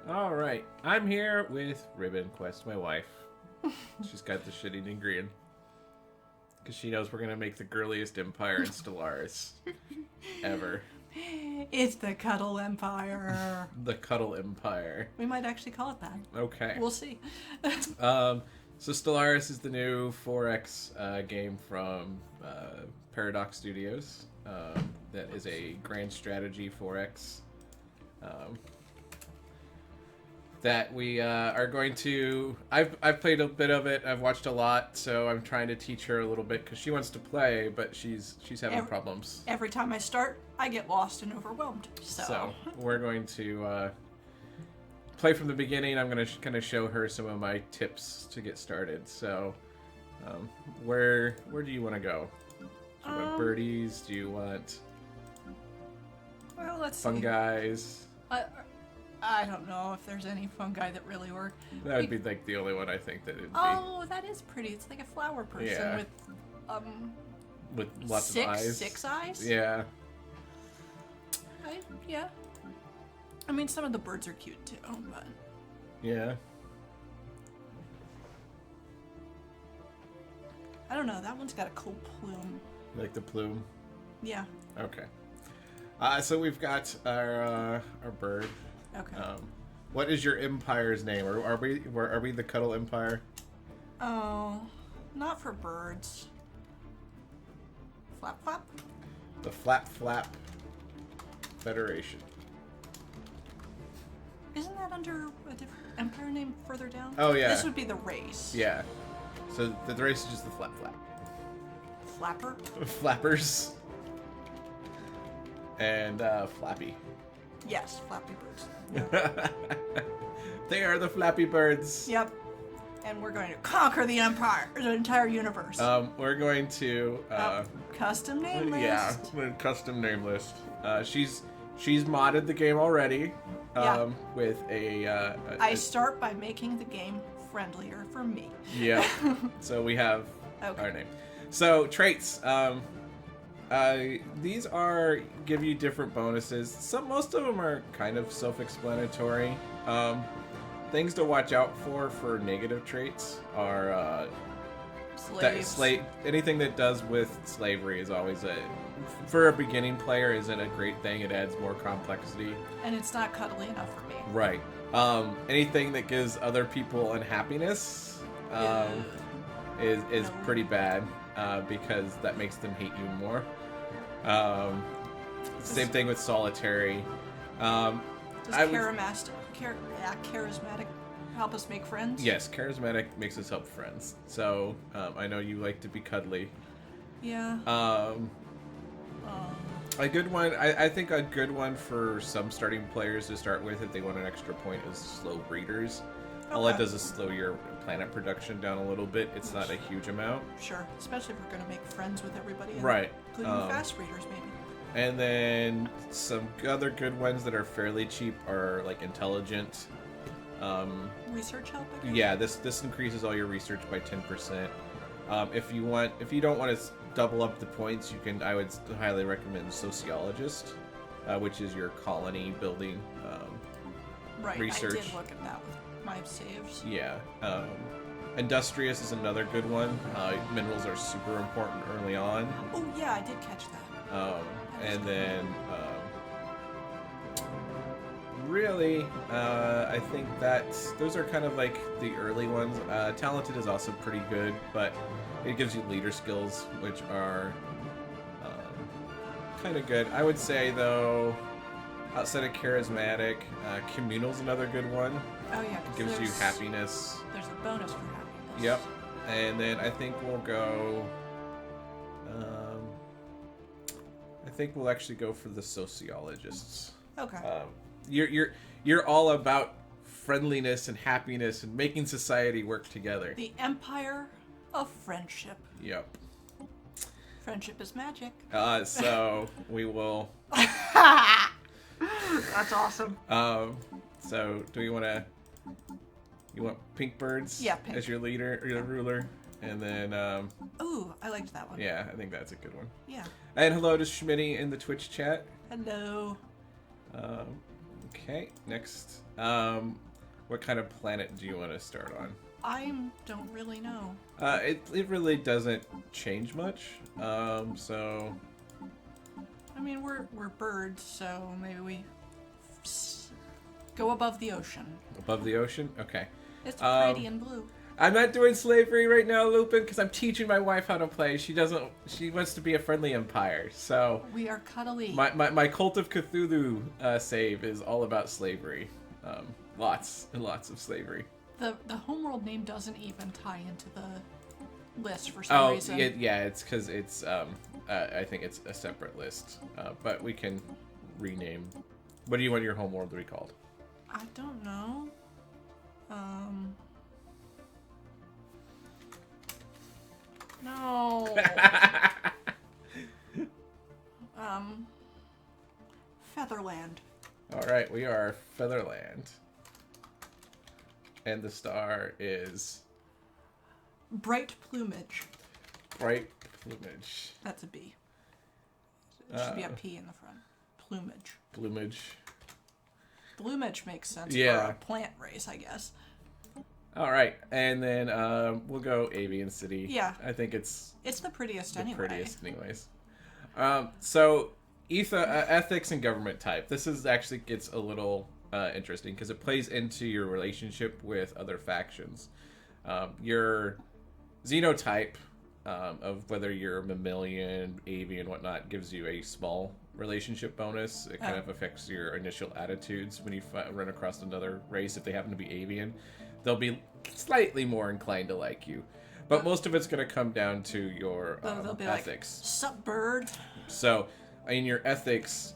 All right, I'm here with Ribbon Quest, my wife. She's got the shit-eating grin. Because she knows we're going to make the girliest empire in Stellaris ever. It's the Cuddle Empire. The Cuddle Empire. We might actually call it that. Okay. We'll see. So Stellaris is the new 4X game from Paradox Studios. That is a grand strategy 4X. That we are going to... I've played a bit of it. I've watched a lot, so I'm trying to teach her a little bit because she wants to play, but she's having problems. Every time I start, I get lost and overwhelmed. So we're going to play from the beginning. I'm going to kind of show her some of my tips to get started. So where do you want to go? Do you want birdies? Do you want fungi? I don't know if there's any fungi that really work. That would be like the only one I think that it'd be. Oh, that is pretty. It's like a flower person with lots of eyes. 6 eyes? Yeah. Yeah. I mean, some of the birds are cute too, but... Yeah. I don't know. That one's got a cool plume. Like the plume? Yeah. Okay. So we've got our bird. Okay. What is your empire's name? Or are we the Cuddle Empire? Oh, not for birds. Flap Flap? The Flap Flap Federation. Isn't that under a different empire name further down? Oh, yeah. This would be the race. Yeah. So the race is just the Flap Flap. Flapper? Flappers. And Flappy. Yes, Flappy Birds. They are the Flappy Birds. Yep. And we're going to conquer the empire, the entire universe. We're going to custom name list. Yeah, custom name list. She's modded the game already. With I start by making the game friendlier for me. Yeah. So we have our name. So traits. These give you different bonuses. Most of them are kind of self-explanatory. Things to watch out for negative traits are Slaves. Anything that does with slavery is always for a beginning player isn't a great thing. It adds more complexity. And it's not cuddly enough for me. Right. Anything that gives other people unhappiness is pretty bad because that makes them hate you more. Same thing with solitary. Does charismatic help us make friends? Yes, charismatic makes us help friends. So I know you like to be cuddly. Yeah. A good one, I think a good one for some starting players to start with if they want an extra point is slow breeders. Okay. All it does is slow your planet production down a little bit. It's not a huge amount. Sure, especially if we're going to make friends with everybody. Right. Including fast breeders, maybe. And then some other good ones that are fairly cheap are like intelligent. Research help, I guess? Yeah, this increases all your research by 10%. If you don't want to double up the points, I would highly recommend sociologist, which is your colony building research. I did look at that with my saves. Yeah. Industrious is another good one. Minerals are super important early on. Oh yeah, I did catch that. And then really, I think those are kind of like the early ones. Talented is also pretty good, but it gives you leader skills, which are kind of good. I would say, though, outside of charismatic, communal's another good one. Oh, yeah. It gives you happiness. There's a bonus for happiness. Yep. And then I think we'll go... I think we'll actually go for the sociologists. Okay. You're all about friendliness and happiness and making society work together. The empire of friendship. Yep. Friendship is magic. So we will. That's awesome. So do you want pink birds? Yeah, pink. As your leader or your ruler, and then. Ooh, I liked that one. Yeah, I think that's a good one. Yeah. And hello to Schmitty in the Twitch chat. Hello. Okay, next. What kind of planet do you want to start on? I don't really know. It really doesn't change much. So I mean, we're birds, so maybe we go above the ocean. above the ocean. Okay. It's pretty and blue. I'm not doing slavery right now, Lupin, because I'm teaching my wife how to play. She wants to be a friendly empire. So We are cuddly. my Cult of Cthulhu save is all about slavery. Lots and lots of slavery. The homeworld name doesn't even tie into the list for some reason. Yeah, it's because it's I think it's a separate list, but we can rename. What do you want your homeworld to be called? I don't know. No. Featherland. All right, we are Featherland, and the star is Bright plumage. bright plumage. That's a B. It should be a P in the front. Plumage. Plumage. Plumage makes sense Yeah. for a plant race, I guess. All right, and then we'll go Avian City. Yeah. I think it's It's the prettiest the anyway. prettiest, anyways. So ethics and government type. This is actually gets a little interesting because it plays into your relationship with other factions. Your xenotype of whether you're mammalian, avian, whatnot, gives you a small relationship bonus. It kind of affects your initial attitudes when you run across another race. If they happen to be avian, they'll be slightly more inclined to like you. But most of it's going to come down to your They'll be ethics. like, sup, bird? So, in your ethics,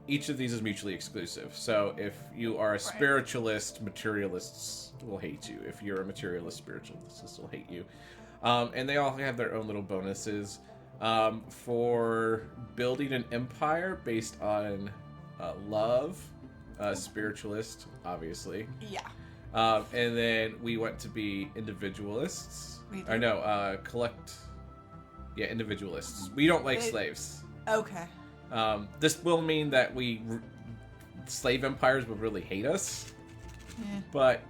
each of these is mutually exclusive. So, if you are a spiritualist, materialists will hate you. If you're a materialist, spiritualists will hate you. And they all have their own little bonuses. For building an empire based on love, spiritualist, obviously. Yeah. And then we want to be individualists. We do. Individualists. We don't like slaves. Okay. This will mean that slave empires will really hate us. Yeah. But,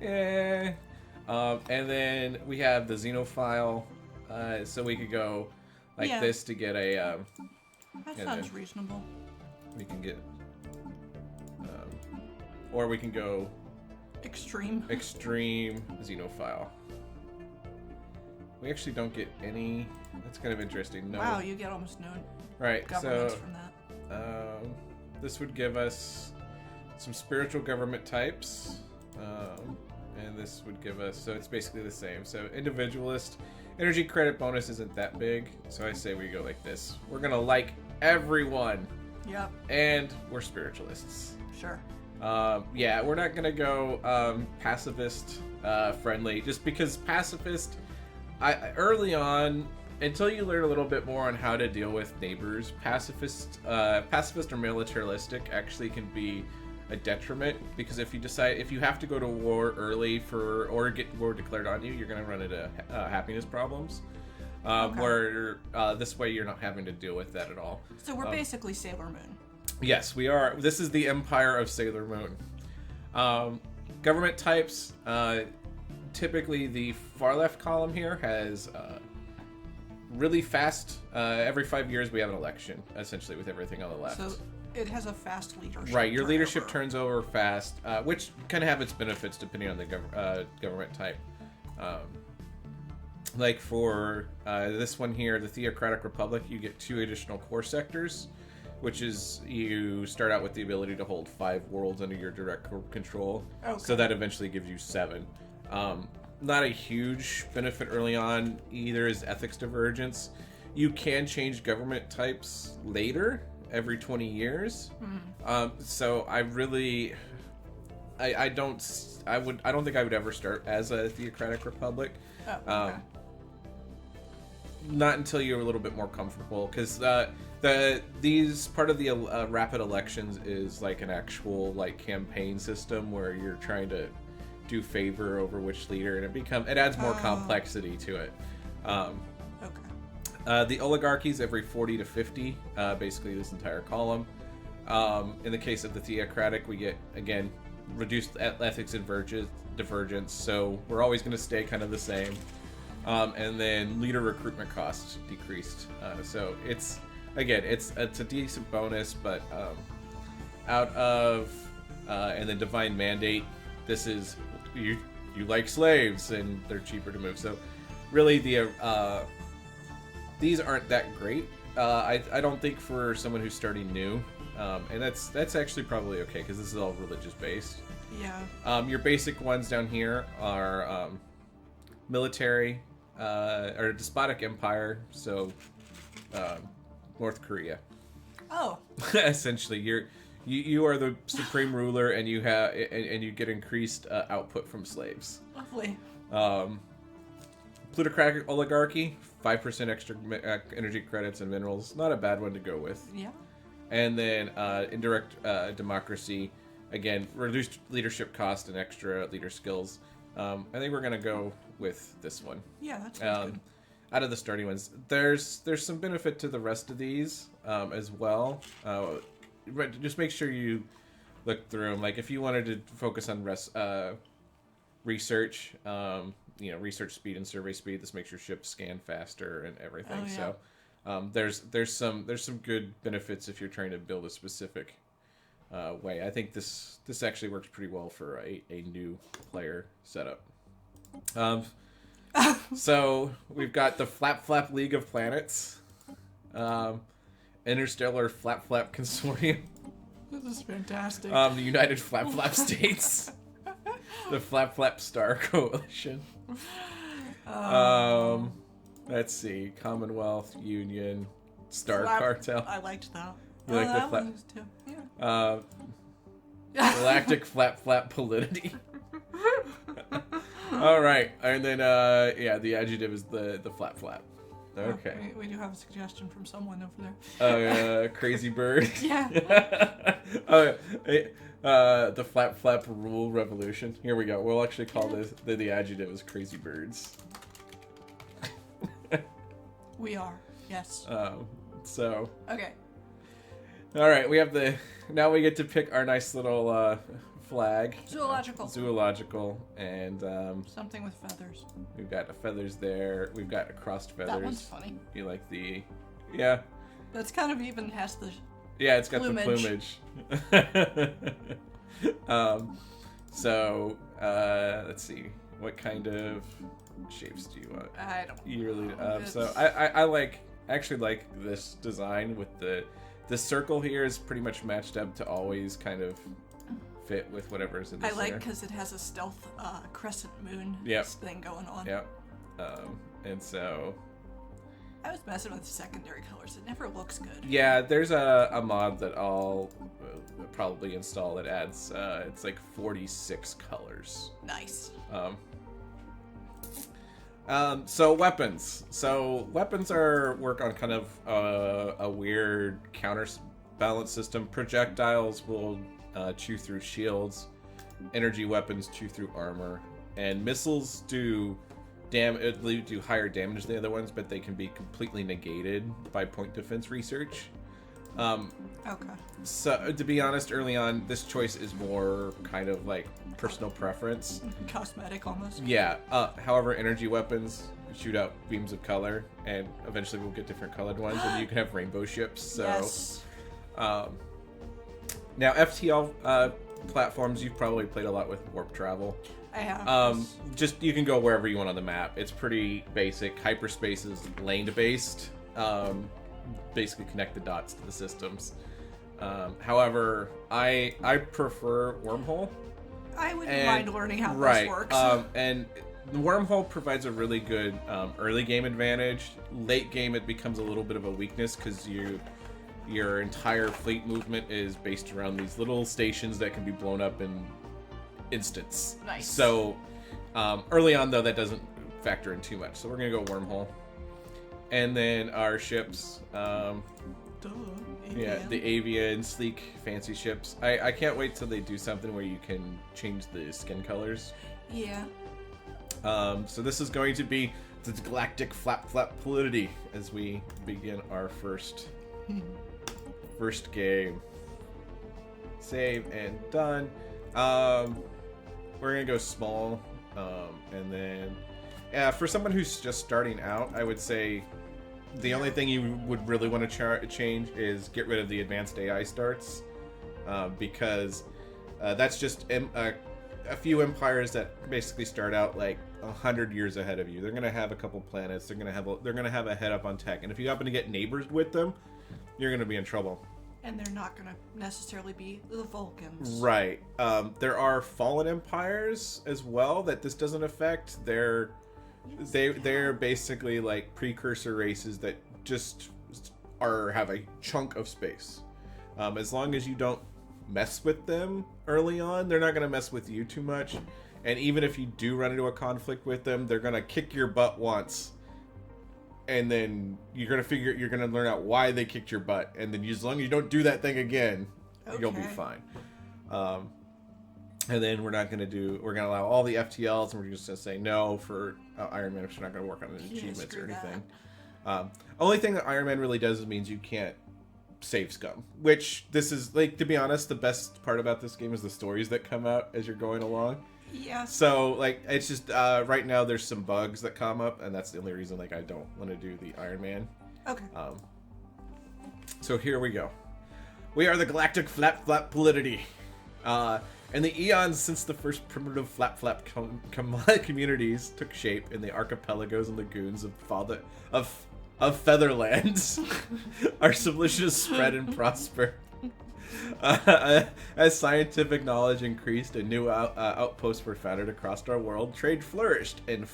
and then we have the xenophile. So we could go like this to get a. That sounds reasonable. We can get. Or we can go. Extreme xenophile. We actually don't get any. That's kind of interesting. No. Wow, you get almost no Right. governments So from that. this would give us some spiritual government types, and this would give us. So it's basically the same. So individualist, energy credit bonus isn't that big. So I say we go like this. We're gonna like everyone, Yep. and we're spiritualists. Sure. We're not gonna go pacifist friendly, just because pacifist. Early on, until you learn a little bit more on how to deal with neighbors, pacifist or militaristic actually can be a detriment, because if you have to go to war early or get war declared on you, you're gonna run into happiness problems. Where this way you're not having to deal with that at all. So we're basically Sailor Moon. Yes, we are. This is the Empire of Sailor Moon. Government types. Typically, the far left column here has really fast. Every 5 years, we have an election, essentially, with everything on the left. So it has a fast leadership. Right, your leadership turns over fast, which kind of have its benefits depending on the government type. Like for this one here, the Theocratic Republic, you get 2 additional core sectors, which is you start out with the ability to hold 5 worlds under your direct control. Okay. So that eventually gives you 7. Not a huge benefit early on. Either is ethics divergence. You can change government types later, every 20 years. So I don't think I would ever start as a Theocratic Republic. Oh, okay. Not until you're a little bit more comfortable, because these part of the rapid elections is like an actual like campaign system where you're trying to do favor over which leader, and it adds more complexity to it. Okay. The oligarchies every 40 to 50, basically this entire column. In the case of the theocratic, we get, again, reduced ethics and divergence, so we're always going to stay kind of the same. And then leader recruitment costs decreased. So it's, again, it's a decent bonus, but out of and the divine mandate, this is you like slaves and they're cheaper to move. So really these aren't that great. I don't think for someone who's starting new, and that's actually probably okay because this is all religious based. Yeah. Your basic ones down here are military or despotic empire, so North Korea. Oh. Essentially, you are the supreme ruler, and you have and you get increased output from slaves. Lovely. Plutocratic oligarchy, 5% extra energy credits and minerals. Not a bad one to go with. Yeah. And then indirect democracy, again, reduced leadership cost and extra leader skills. I think we're gonna go with this one. Yeah, that's good. Out of the starting ones, there's some benefit to the rest of these as well. Just make sure you look through them. Like if you wanted to focus on research, research speed and survey speed, this makes your ship scan faster and everything. Oh, yeah. So there's some good benefits if you're trying to build a specific way. I think this actually works pretty well for a new player setup. So we've got the Flap League of Planets, Interstellar Flap Consortium, This is fantastic. the United Flap States, the Flap Star Coalition. Let's see, Commonwealth, Union, Star Cartel. I liked that. You like the that flap? one was too. Yeah. Galactic Flap Politity. All right, and then the adjective is the Flap. Okay. We do have a suggestion from someone over there. Crazy bird. Yeah. The Flap rule revolution. Here we go. We'll actually call this the adjective is crazy birds. We are. Yes. So. Okay. All right, now we get to pick our nice little flag. Zoological, and something with feathers. We've got the feathers there. We've got crossed feathers. That one's funny. You like the, yeah. That's kind of even has the. Yeah, it's got plumage. the plumage. So let's see. What kind of shapes do you want? I don't. You really. know. So I actually like this design with the circle here is pretty much matched up to always kind of fit with whatever's in the center. I like because it has a stealth crescent moon thing going on. Yep. And so. I was messing with secondary colors. It never looks good. Yeah, there's a mod that I'll probably install that adds it's like 46 colors. Nice. So weapons. So weapons work on kind of a weird counterbalance system. Projectiles will chew through shields. Energy weapons chew through armor, and missiles do higher damage than the other ones, but they can be completely negated by point defense research. Okay. So to be honest, early on, this choice is more kind of like personal preference. Cosmetic almost. Yeah. However, energy weapons shoot out beams of color, and eventually we'll get different colored ones, and you can have rainbow ships. So, yes. Now FTL platforms, you've probably played a lot with warp travel. I have. Just you can go wherever you want on the map. It's pretty basic. Hyperspace is lane based. Basically connect the dots to the systems. However, I prefer wormhole. I wouldn't mind learning how this works. And the wormhole provides a really good early game advantage. Late game, it becomes a little bit of a weakness because your entire fleet movement is based around these little stations that can be blown up in instants. Nice. So early on, though, that doesn't factor in too much. So we're gonna go wormhole. And then our ships, the avian, sleek, fancy ships. I can't wait till they do something where you can change the skin colors. Yeah. So this is going to be the Galactic Flap Politity as we begin our first game. Save and done. We're gonna go small, and then for someone who's just starting out, I would say the only thing you would really want to change is get rid of the advanced AI starts, because that's just a few empires that basically start out like 100 years ahead of you. They're gonna have a couple planets. They're gonna have a head up on tech, and if you happen to get neighbors with them, you're gonna be in trouble. And they're not going to necessarily be the Vulcans. Right. There are fallen empires as well that this doesn't affect. They're basically like precursor races that just have a chunk of space. As long as you don't mess with them early on, they're not going to mess with you too much. And even if you do run into a conflict with them, they're going to kick your butt once. And then you're gonna learn out why they kicked your butt, and then as long as you don't do that thing again, you'll be fine. And then we're gonna allow all the FTLs, and we're just gonna say no for Iron Man, if we're not gonna work on any achievements or anything. Only thing that Iron Man really does is means you can't save scum, which this is like, to be honest, the best part about this game is the stories that come out as you're going along. Yeah. So, like, it's just, right now there's some bugs that come up, and that's the only reason, like, I don't want to do the Iron Man. Okay. So here we go. We are the Galactic Flap Politity. In the eons since the first primitive flap communities took shape in the archipelagos and lagoons of Featherlands, our civilization has spread and prospered. As scientific knowledge increased and new outposts were founded across our world, trade flourished and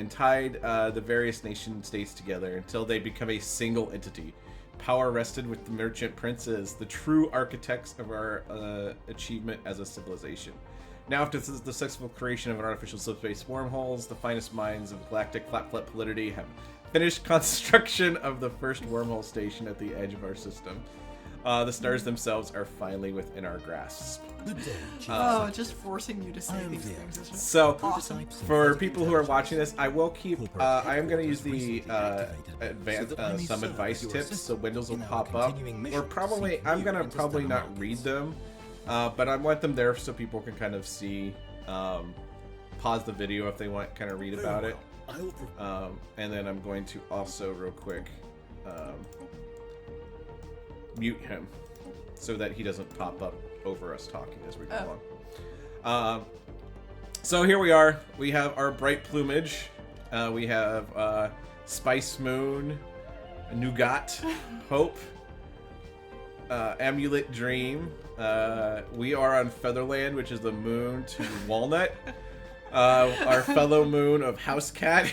tied the various nation states together until they become a single entity. Power rested with the merchant princes, the true architects of our achievement as a civilization. Now, after the successful creation of an artificial subspace wormholes, the finest minds of Galactic Flap Politity have finished construction of the first wormhole station at the edge of our system. The stars themselves are finally within our grasp. Just forcing you to say these things is just awesome. For people who are watching this, I will keep. I am going to use the advanced some advice tips, so windows will pop up. Or I'm going to probably not read them, but I want them there so people can kind of see. Pause the video if they want, kind of read about it. And then I'm going to also real quick. Mute him so that he doesn't pop up over us talking as we go along. So here we are. We have our bright plumage. We have Spice Moon, Nougat, Hope, Amulet Dream. We are on Featherland, which is the moon to Walnut. Our fellow moon of Housecat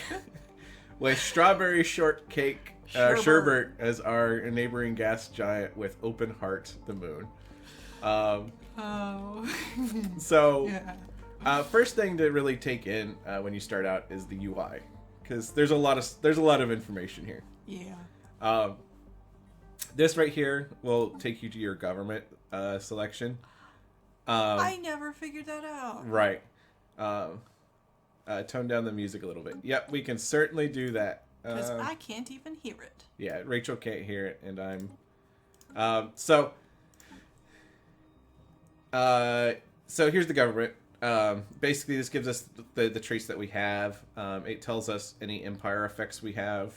with Strawberry Shortcake. Sherbert as our neighboring gas giant with Open Heart, the moon. So, yeah. First thing to really take in when you start out is the UI, because there's a lot of information here. Yeah. This right here will take you to your government selection. I never figured that out. Right. Tone down the music a little bit. Yep, we can certainly do that. Because I can't even hear it. Yeah, Rachel can't hear it, and I'm... So here's the government. Basically, this gives us the traits that we have. It tells us any empire effects we have.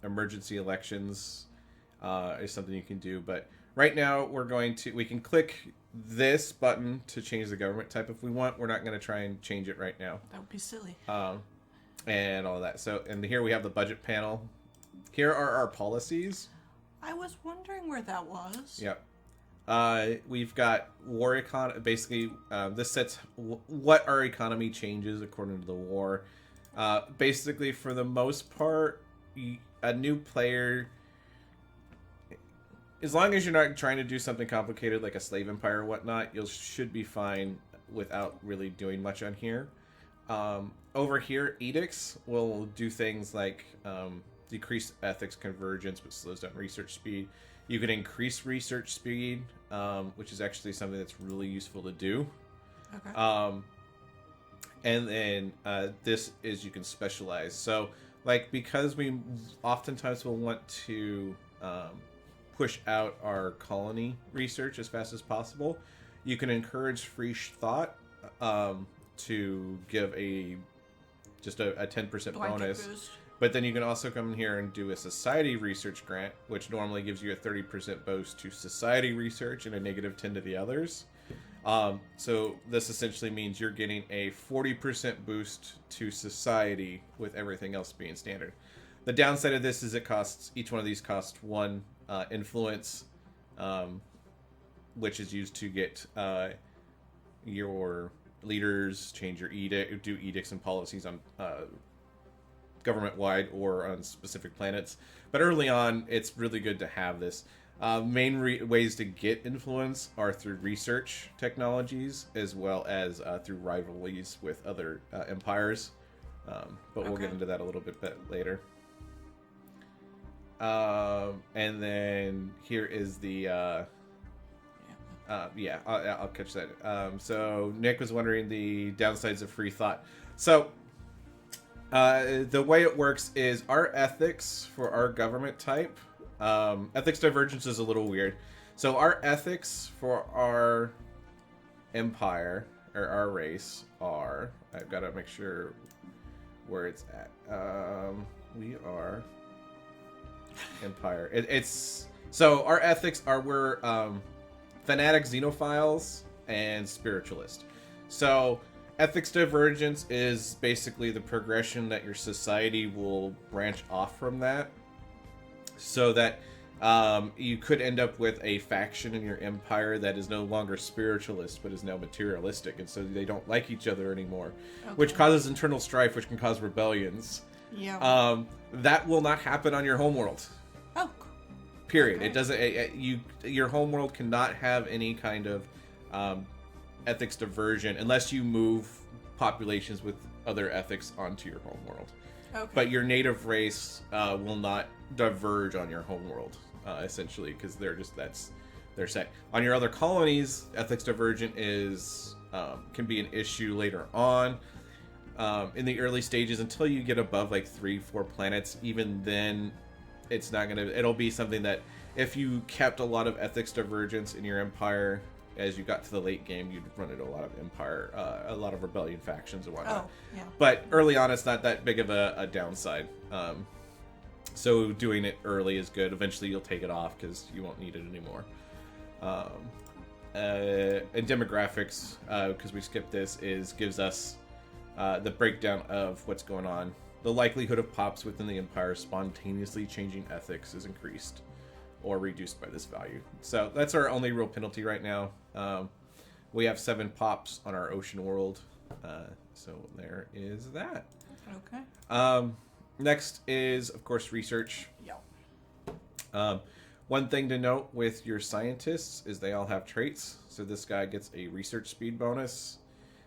Emergency elections is something you can do. But right now, we can click this button to change the government type if we want. We're not going to try and change it right now. That would be silly. And all that. So, and here we have the budget panel. Here are our policies. I was wondering where that was. Yep. We've got war econ. Basically, this sets what our economy changes according to the war. Basically, for the most part, a new player, as long as you're not trying to do something complicated like a slave empire or whatnot, you should be fine without really doing much on here. Over here, edicts will do things like decrease ethics convergence, but slows down research speed. You can increase research speed, which is actually something that's really useful to do. Okay. And then this is you can specialize. So, like, because we oftentimes will want to push out our colony research as fast as possible. You can encourage free thought to give just a 10% bonus. Boost. But then you can also come in here and do a society research grant, which normally gives you a 30% boost to society research and a negative 10 to the others. So this essentially means you're getting a 40% boost to society with everything else being standard. The downside of this is each one of these costs 1 influence, which is used to get your leaders change your do edicts and policies on government-wide or on specific planets. But early on, it's really good to have this. Main ways to get influence are through research technologies, as well as through rivalries with other empires. But we'll get into that a little bit later. And then here is the... I'll catch that. So Nick was wondering the downsides of free thought. So the way it works is our ethics for our government type, ethics divergence is a little weird. So our ethics for our empire or our race are, I've got to make sure where it's at. We are empire. It's so our ethics are we're fanatic xenophiles and spiritualist. So ethics divergence is basically the progression that your society will branch off from that, so that you could end up with a faction in your empire that is no longer spiritualist but is now materialistic, and so they don't like each other anymore, which causes internal strife, which can cause rebellions. Yeah. That will not happen on your homeworld. Oh. Period. Okay. It doesn't. Your homeworld cannot have any kind of ethics diversion unless you move populations with other ethics onto your homeworld. Okay. But your native race will not diverge on your homeworld, essentially, because they're set. On your other colonies, ethics divergent can be an issue later on. In the early stages, until you get above like 3-4 planets, even then it's not gonna. It'll be something that if you kept a lot of ethics divergence in your empire, as you got to the late game, you'd run into a lot of empire, a lot of rebellion factions and whatnot. Oh, yeah. But early on, it's not that big of a downside. So doing it early is good. Eventually, you'll take it off because you won't need it anymore. And demographics, because we skipped this, gives us the breakdown of what's going on. The likelihood of pops within the empire spontaneously changing ethics is increased or reduced by this value. So that's our only real penalty right now. We have 7 pops on our ocean world. So there is that. Okay. Next is, of course, research. Yeah. One thing to note with your scientists is they all have traits. So this guy gets a research speed bonus.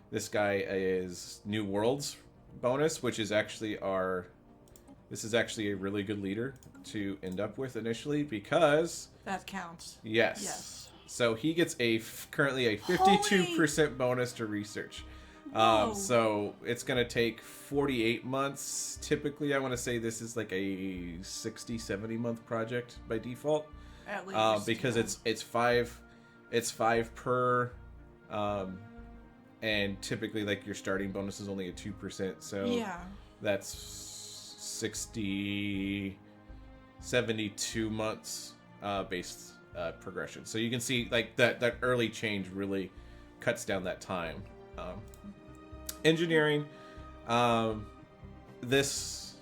This guy is New Worlds bonus, which is actually this is actually a really good leader to end up with initially, because that counts. Yes. So he gets currently a 52% bonus to research. So it's going to take 48 months. Typically, I want to say this is like a 60-70 month project by default. At least. Because it's 5 per and typically like your starting bonus is only a 2%, so yeah, that's 72 months based progression. So you can see like that early change really cuts down that time. Engineering, this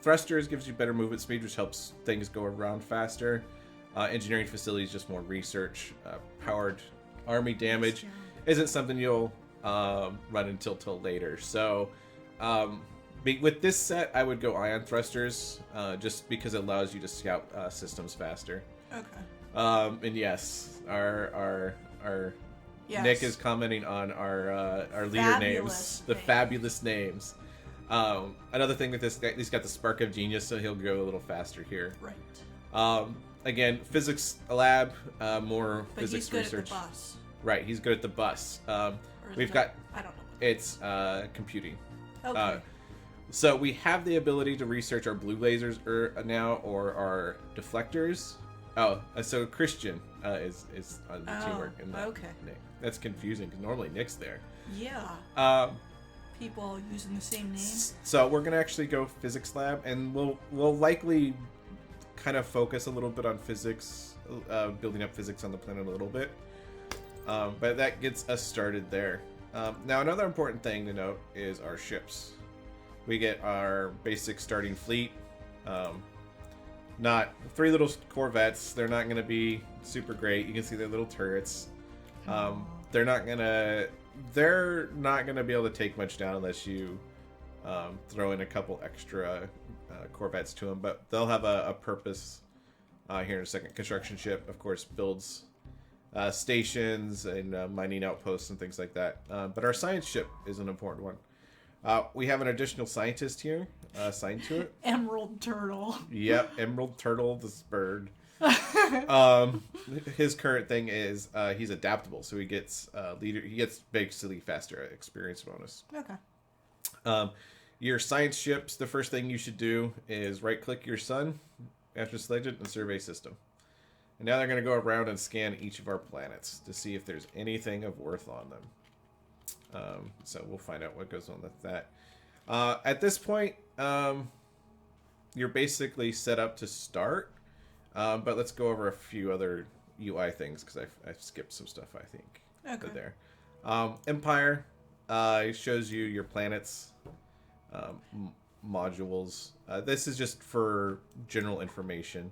thrusters gives you better movement speed, which helps things go around faster. Engineering facilities, just more research. Powered army damage isn't something you'll run until later. So with this set, I would go ion thrusters, just because it allows you to scout systems faster. Okay. And yes, our yes. Nick is commenting on our leader names, the fabulous names. Another thing with this guy, he's got the spark of genius, so he'll go a little faster here. Right. Again, physics lab, more but physics he's good research. At the bus. Right, he's good at the bus. We've I got. I don't know. It's computing. Okay. So we have the ability to research our blue lasers now, or our deflectors. So Christian is on the teamwork. And okay. Nick. That's confusing because normally Nick's there. Yeah. People using the same name. So we're gonna actually go physics lab, and we'll likely kind of focus a little bit on physics, building up physics on the planet a little bit. But that gets us started there. Now another important thing to note is our ships. We get our basic starting fleet. Not 3 little corvettes. They're not going to be super great. You can see their little turrets. They're not gonna be able to take much down unless you throw in a couple extra corvettes to them. But they'll have a purpose here in a second. Construction ship, of course, builds stations and mining outposts and things like that. But our science ship is an important one. We have an additional scientist here assigned to it. Emerald Turtle. Yep, Emerald Turtle, this bird. His current thing is he's adaptable, so he gets leader. He gets basically faster experience bonus. Okay. Your science ships. The first thing you should do is right-click your sun after selected and survey system. And now they're going to go around and scan each of our planets to see if there's anything of worth on them. So we'll find out what goes on with that. At this point, you're basically set up to start. But let's go over a few other UI things because I've skipped some stuff, I think. Okay. There. Empire shows you your planets, modules. This is just for general information.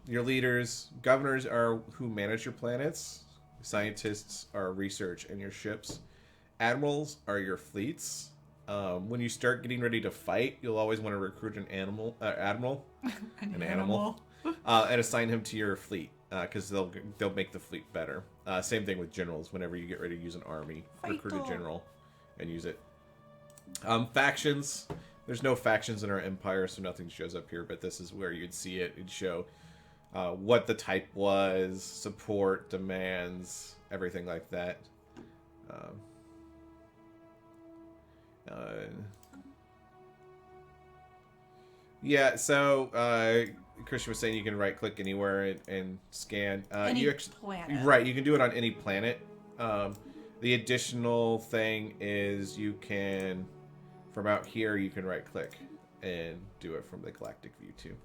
Your leaders, governors are who manage your planets. Scientists are research and your ships. Admirals are your fleets. When you start getting ready to fight, you'll always want to recruit an admiral, and assign him to your fleet because they'll make the fleet better. Same thing with generals. Whenever you get ready to use an army, recruit a general and use it. Factions. There's no factions in our empire, so nothing shows up here. But this is where you'd see it. It'd show what the type was, support, demands, everything like that. Yeah, so Christian was saying you can right-click anywhere and scan. Any planet. Right, you can do it on any planet. The additional thing is you can, from out here, you can right-click and do it from the Galactic view too.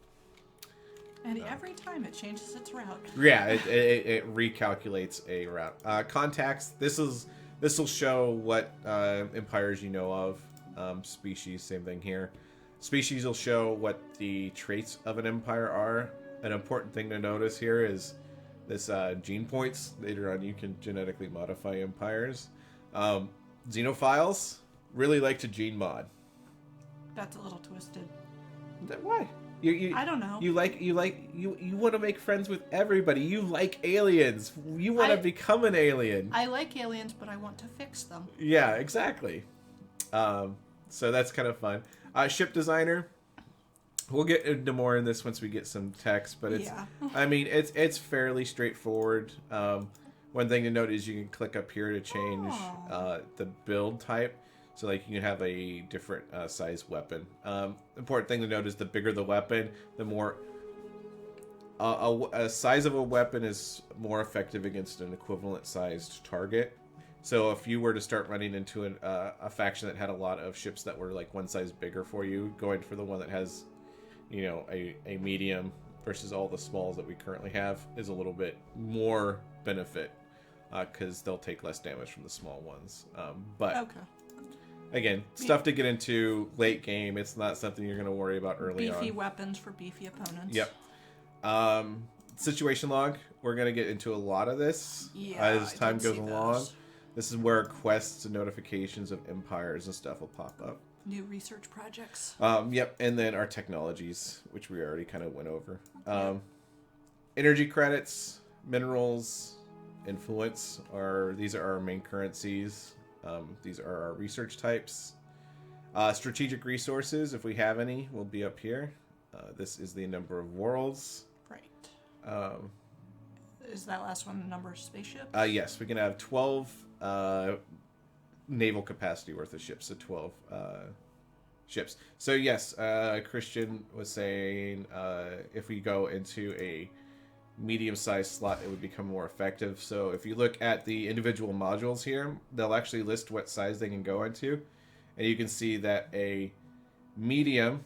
And every time it changes its route. Yeah, it recalculates a route. Contacts. This will show what empires you know of. Species, same thing here. Species will show what the traits of an empire are. An important thing to notice here is this gene points. Later on, you can genetically modify empires. Xenophiles really like to gene mod. That's a little twisted. Why? I don't know. You want to make friends with everybody. You like aliens. You want to become an alien. I like aliens, but I want to fix them. Yeah, exactly. So that's kind of fun. Ship designer. We'll get into more in this once we get some text, but it's. Yeah. I mean, it's fairly straightforward. One thing to note is you can click up here to change the build type. So, like, you can have a different size weapon. Important thing to note is the bigger the weapon, the more... a size of a weapon is more effective against an equivalent-sized target. So, if you were to start running into a faction that had a lot of ships that were, like, one size bigger for you, going for the one that has, you know, a medium versus all the smalls that we currently have is a little bit more benefit. Because they'll take less damage from the small ones. But... Okay. Again, stuff to get into late game. It's not something you're going to worry about early on. Beefy weapons for beefy opponents. Yep. Situation log. We're going to get into a lot of this as time goes along. This is where quests and notifications of empires and stuff will pop up. New research projects. Yep. And then our technologies, which we already kind of went over. Energy credits, minerals, influence. These are our main currencies. These are our research types. Strategic resources, if we have any, will be up here. This is the number of worlds. Right. Is that last one the number of spaceships? Yes, we can have 12 naval capacity worth of ships, so 12 ships. So yes, Christian was saying if we go into a medium-sized slot, it would become more effective. So if you look at the individual modules here, they'll actually list what size they can go into, and you can see that a medium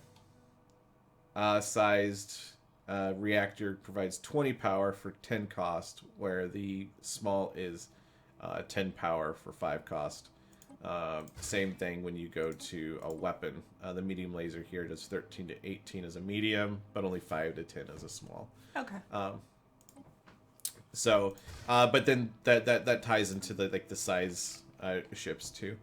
sized reactor provides 20 power for 10 cost, where the small is 10 power for 5 cost. Same thing when you go to a weapon. The medium laser here does 13 to 18 as a medium, but only 5 to 10 as a small. Okay. But then that ties into the size ships too.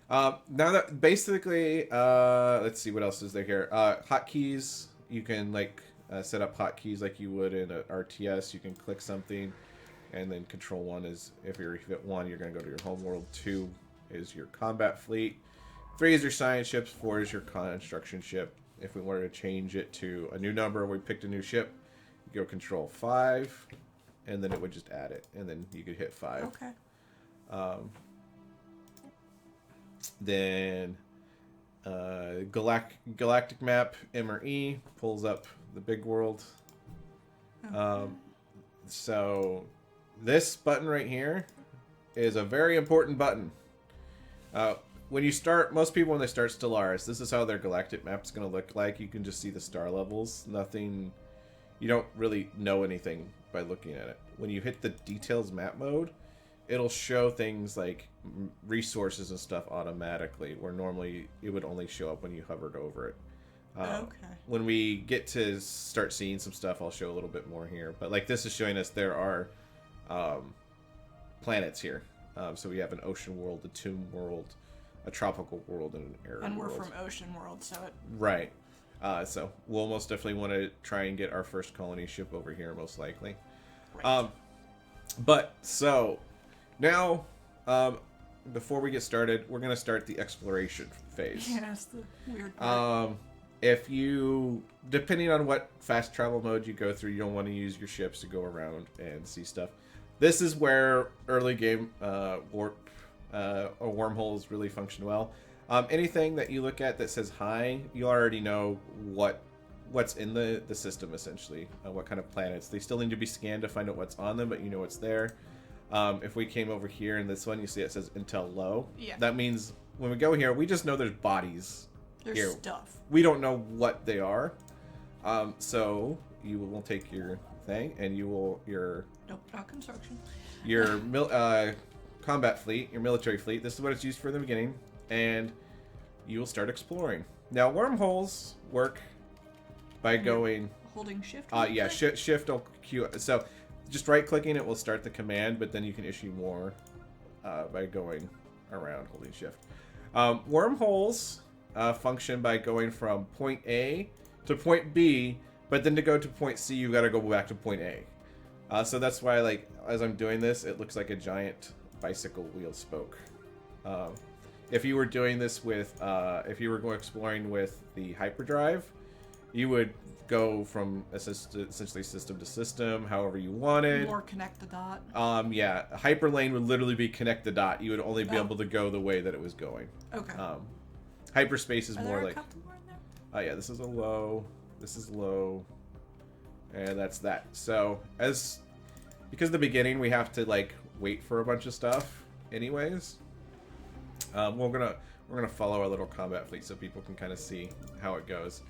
Now that basically, let's see what else is there here. Hotkeys, you can set up hotkeys like you would in an RTS. You can click something, and then Control 1 is if you're hit 1, you're going to go to your home world. 2 is your combat fleet. 3 is your science ships. 4 is your construction ship. If we wanted to change it to a new number, we picked a new ship. You go Control 5, and then it would just add it, and then you could hit 5. Okay. Then Galactic map, M or E, pulls up the big world. Okay. So this button right here is a very important button. When you start, most people when they start Stellaris, this is how their galactic map is going to look like. You can just see the star levels. Nothing, you don't really know anything by looking at it. When you hit the details map mode, it'll show things like resources and stuff automatically, where normally it would only show up when you hovered over it. Okay. When we get to start seeing some stuff, I'll show a little bit more here. But like this is showing us there are planets here. So we have an ocean world, a tomb world, a tropical world, and an arid world. And we're from ocean world, so it... Right. So we'll most definitely want to try and get our first colony ship over here, most likely. Right. But so now, before we get started, we're going to start the exploration phase. Yeah, that's the weird part. If you, depending on what fast travel mode you go through, you don't want to use your ships to go around and see stuff. This is where early game warp or wormholes really function well. Anything that you look at that says hi, you already know what's in the system, essentially. What kind of planets. They still need to be scanned to find out what's on them, but you know what's there. If we came over here in this one, you see it says Intel Low. Yeah. That means when we go here, we just know there's bodies. There's here. stuff. We don't know what they are. So you will take your thing and you will Nope, not construction. your combat fleet, your military fleet. This is what it's used for in the beginning, and you will start exploring. Now wormholes work by going Holding shift. yeah, shift will queue. So just right clicking it will start the command, but then you can issue more by going around holding shift. Wormholes function by going from point A to point B, but then to go to point C, you got to go back to point A. So that's why, like, as I'm doing this, it looks like a giant bicycle wheel spoke. If you were doing this with, if you were going exploring with the hyperdrive, you would go from essentially system to system, however you wanted. Or connect the dot. Yeah, hyperlane would literally be connect the dot. You would only be able to go the way that it was going. Okay. Hyperspace is Are more there like. a couple more in there? Yeah, this is a low. This is low. And that's that. So because the beginning we have to like wait for a bunch of stuff anyways. We're gonna follow our little combat fleet so people can kind of see how it goes.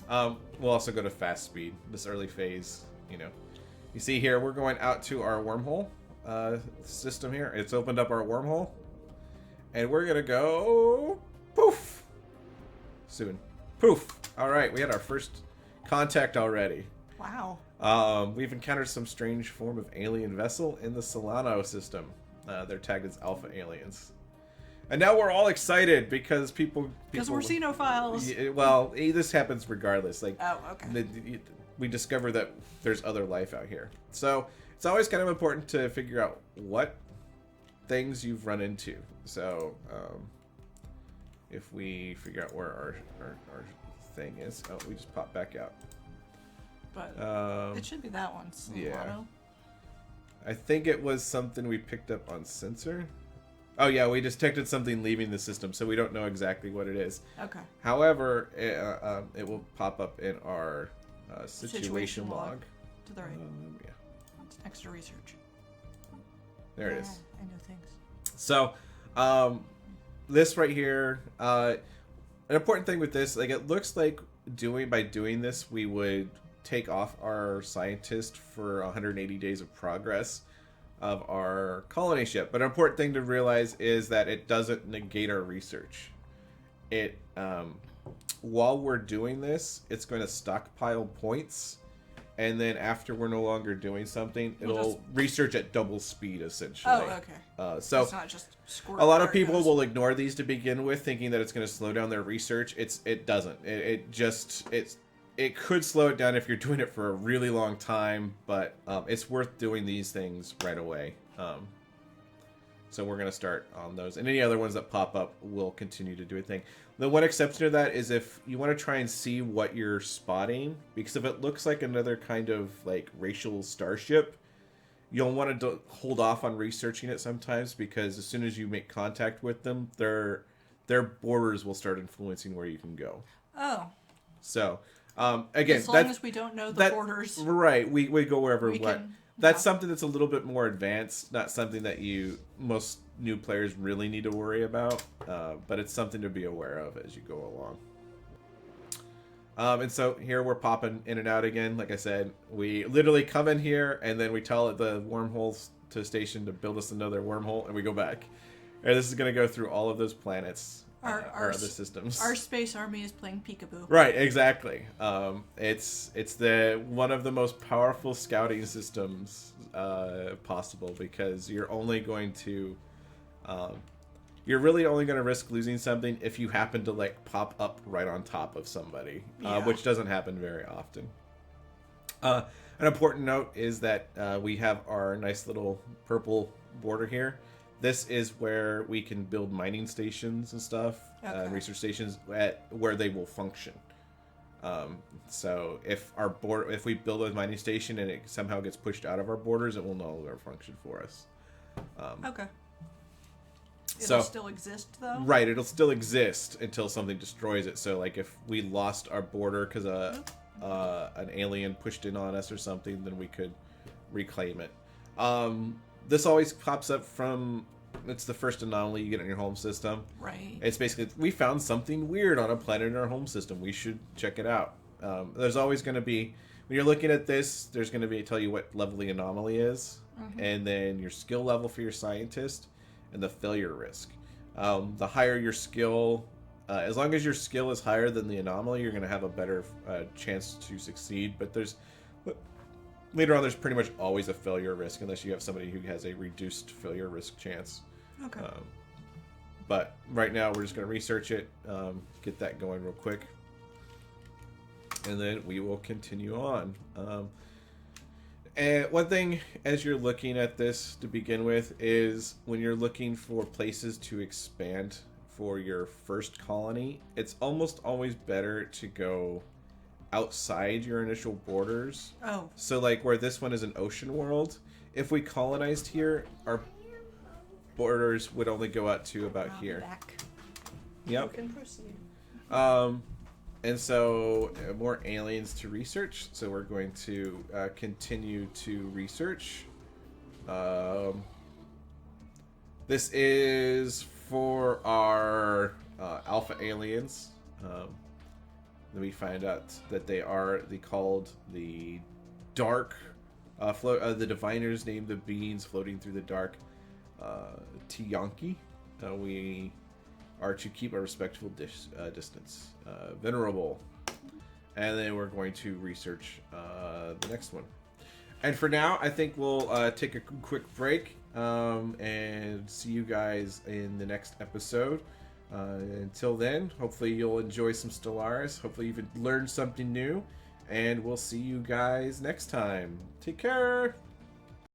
We'll also go to fast speed this early phase. You see here we're going out to our wormhole system here. It's opened up our wormhole, and we're gonna go poof soon. Poof. All right, we had our first contact already. Wow. We've encountered some strange form of alien vessel in the Solano system. They're tagged as alpha aliens. And now we're all excited because people Because we're xenophiles. Well, this happens regardless. Like, Oh, okay. We discover that there's other life out here. So it's always kind of important to figure out what things you've run into. So if we figure out where our thing is, oh, we just popped back out. But it should be that one. Yeah. Solano. I think it was something we picked up on sensor. Oh yeah, we detected something leaving the system, so we don't know exactly what it is. Okay. However, it will pop up in our situation log. To the right. Yeah. It's next to research. There it is. I know things. So, this right here, an important thing with this, like it looks like by doing this, we would take off our scientist for 180 days of progress of our colony ship. But an important thing to realize is that it doesn't negate our research. It, while we're doing this, it's going to stockpile points. And then after we're no longer doing something, it'll research at double speed, essentially. Oh, okay. So it's not just a lot of people will ignore these to begin with, thinking that it's going to slow down their research. It doesn't. It could slow it down if you're doing it for a really long time, but it's worth doing these things right away. So we're going to start on those. And any other ones that pop up, we'll continue to do a thing. The one exception to that is if you want to try and see what you're spotting, because if it looks like another kind of like racial starship, you'll want to hold off on researching it sometimes, because as soon as you make contact with them, their borders will start influencing where you can go. Oh. So, again, as long as we don't know the borders. Right, we go wherever we want. That's yeah. something that's a little bit more advanced, not something that most new players really need to worry about, but it's something to be aware of as you go along. And so here we're popping in and out again. Like I said, we literally come in here and then we tell the wormholes to station to build us another wormhole, and we go back. And this is going to go through all of those planets. Our other systems. Our space army is playing peekaboo. Right, exactly. It's one of the most powerful scouting systems possible, because you're only going to you're really only going to risk losing something if you happen to like pop up right on top of somebody, which doesn't happen very often. An important note is that we have our nice little purple border here. This is where we can build mining stations and stuff, research stations where they will function. So if we build a mining station and it somehow gets pushed out of our borders, it will no longer function for us. Okay. It'll still exist, though? Right, it'll still exist until something destroys it. So, like, if we lost our border because an alien pushed in on us or something, then we could reclaim it. This always pops up it's the first anomaly you get in your home system. Right. It's basically, we found something weird on a planet in our home system. We should check it out. There's always going to be, when you're looking at this, there's going to tell you what level the anomaly is, and then your skill level for your scientist, and the failure risk. The higher your skill, as long as your skill is higher than the anomaly, you're going to have a better chance to succeed. But later on, there's pretty much always a failure risk, unless you have somebody who has a reduced failure risk chance. Okay. But right now, we're just going to research it, get that going real quick, and then we will continue on. And one thing, as you're looking at this to begin with, is when you're looking for places to expand for your first colony, it's almost always better to go outside your initial borders. Oh. So, like, where this one is an ocean world, if we colonized here, our borders would only go out to about here. Back. Yep. You can proceed. And so, more aliens to research. So we're going to continue to research. This is for our alpha aliens. Then we find out that they called the dark. The diviners named the beings floating through the dark Tiyanki. We are to keep a respectful distance. Venerable. And then we're going to research the next one. And for now, I think we'll take a quick break and see you guys in the next episode. Until then, hopefully you'll enjoy some Stellaris. Hopefully you've learned something new. And we'll see you guys next time. Take care!